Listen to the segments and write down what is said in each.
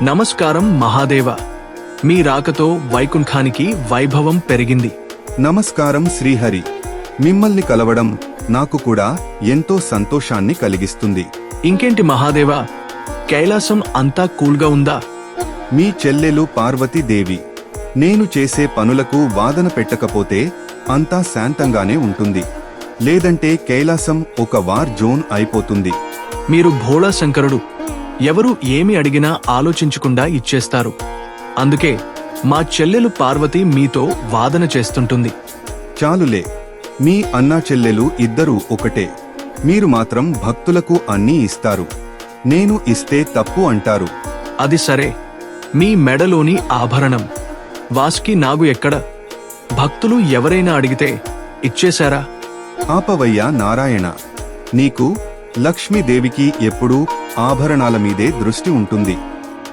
నమస్కారం మహాదేవ. మీ రాకతో వైకుంఠానికి వైభవం పెరిగింది. నమస్కారం శ్రీహరి. మిమ్మల్ని కలవడం నాకు కూడా ఎంతో సంతోషాన్ని కలిగిస్తుంది. ఇంకేంటి మహాదేవ, కైలాసం అంతా కూల్గా ఉందా? మీ చెల్లెలు పార్వతీదేవి నేను చేసే పనులకు వాదన పెట్టకపోతే అంతా శాంతంగానే ఉంటుంది. లేదంటే కైలాసం ఒక వార్ జోన్ అయిపోతుంది. మీరు భోళా శంకరుడు. ఎవరు ఏమి అడిగినా ఆలోచించకుండా ఇచ్చేస్తారు. అందుకే మా చెల్లెలు పార్వతి మీతో వాదన చేస్తుంటుంది. చాలులే, మీ అన్నా చెల్లెలు ఇద్దరూ ఒకటే. మీరు మాత్రం భక్తులకు అన్నీ ఇస్తారు, నేను ఇస్తే తప్పు అంటారు. అది సరే, మీ మెడలోని ఆభరణం వాస్కి నాగు ఎక్కడ? భక్తులు ఎవరైనా అడిగితే ఇచ్చేశారా? ఆపవయ్యా నారాయణ. నీకు లక్ష్మీదేవికి ఎప్పుడూ ఆభరణాల మీదే దృష్టి ఉంటుంది.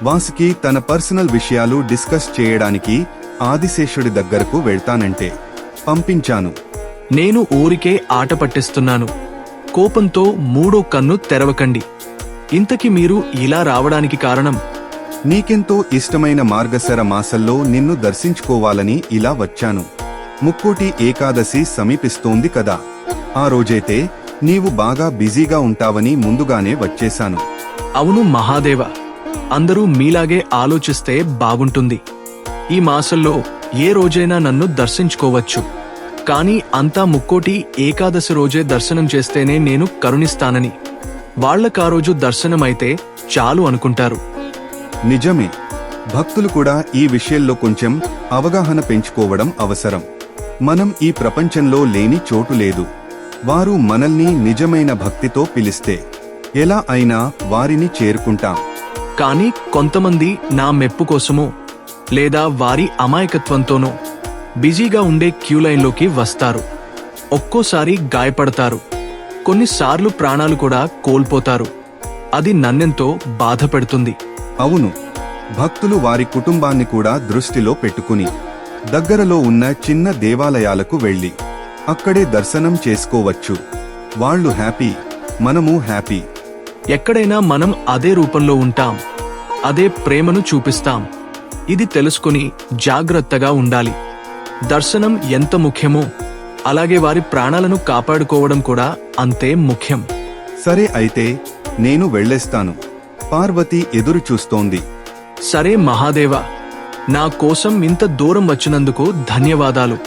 వాసుకి తన పర్సనల్ విషయాలు డిస్కస్ చేయడానికి ఆదిశేషుడి దగ్గరకు వెళ్తానంటే పంపించాను. నేను ఊరికే ఆట పట్టిస్తున్నాను. కోపంతో మూడో కన్ను తెరవకండి. ఇంతకి మీరు ఇలా రావడానికి కారణం? నీకెంతో ఇష్టమైన మార్గశర మాసంలో నిన్ను దర్శించుకోవాలని ఇలా వచ్చాను. ముక్కోటి ఏకాదశి సమీపిస్తోంది కదా, ఆ రోజైతే నీవు బాగా బిజీగా ఉంటావని ముందుగానే వచ్చేశాను. అవును మహాదేవ, అందరూ మీలాగే ఆలోచిస్తే బాగుంటుంది. ఈ మాసంలో ఏ రోజైనా నన్ను దర్శించుకోవచ్చు. కానీ అంతా ముక్కోటి ఏకాదశి రోజే దర్శనం చేస్తేనే నేను కరుణిస్తానని, వాళ్లకా రోజు దర్శనమైతే చాలు అనుకుంటారు. నిజమే, భక్తులు కూడా ఈ విషయంలో కొంచెం అవగాహన పెంచుకోవడం అవసరం. మనం ఈ ప్రపంచంలో లేని చోటు లేదు. వారు మనల్ని నిజమైన భక్తితో పిలిస్తే ఎలా అయినా వారిని చేరుకుంటాం. కానీ కొంతమంది నా మెప్పు కోసమో లేదా వారి అమాయకత్వంతోనో బిజీగా ఉండే క్యూలైన్లోకి వస్తారు. ఒక్కోసారి గాయపడతారు, కొన్నిసార్లు ప్రాణాలు కూడా కోల్పోతారు. అది నన్నెంతో బాధ పెడుతుంది. అవును, భక్తులు వారి కుటుంబాన్ని కూడా దృష్టిలో పెట్టుకుని దగ్గరలో ఉన్న చిన్న దేవాలయాలకు వెళ్లి అక్కడే దర్శనం చేసుకోవచ్చు. వాళ్ళు హ్యాపీ, మనము హ్యాపీ. ఎక్కడైనా మనం అదే రూపంలో ఉంటాం, అదే ప్రేమను చూపిస్తాం. ఇది తెలుసుకుని జాగ్రత్తగా ఉండాలి. దర్శనం ఎంత ముఖ్యమో అలాగే వారి ప్రాణాలను కాపాడుకోవడం కూడా అంతే ముఖ్యం. సరే అయితే నేను వెళ్ళేస్తాను. పార్వతి ఎదురు చూస్తోంది. సరే మహాదేవ, నా కోసం ఇంత దూరం వచ్చినందుకు ధన్యవాదాలు.